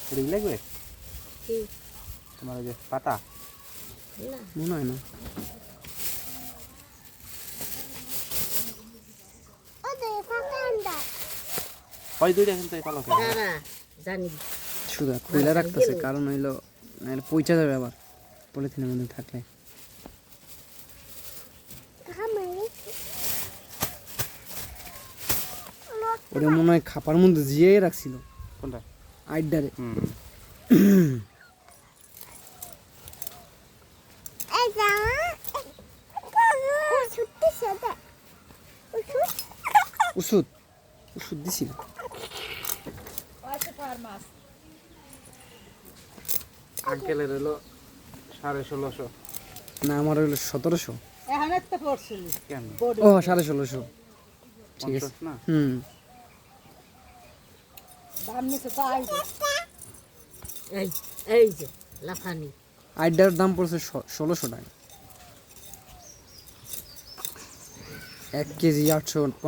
এটা কি লাগবে কি তোমার ওই যে পাতা না মনে হয় না ওই দুইটা কিন্তু এই পালকে দাঁড়া জানি শুধু খুলে রাখতেছে কারণ হইলো নাহলে পইচা যাবে আবার পলিথিনের মধ্যে থাকলে ওটা মনে হয় খাপার মধ্যে জিয়ে রাখছিল কোনটা আইডারে ওষুধ ওষুধ দিছিল আঙ্কেলের হলো 1650 না আমার হইলো 1700 এখন একটা পড়ছিল কেন ও 1650 ঠিক আছে 50 না হুম দাম নিছে তো এই এই যে লাফানি আইডার দাম পড়ছে 1600 টাকা 1 কেজি 800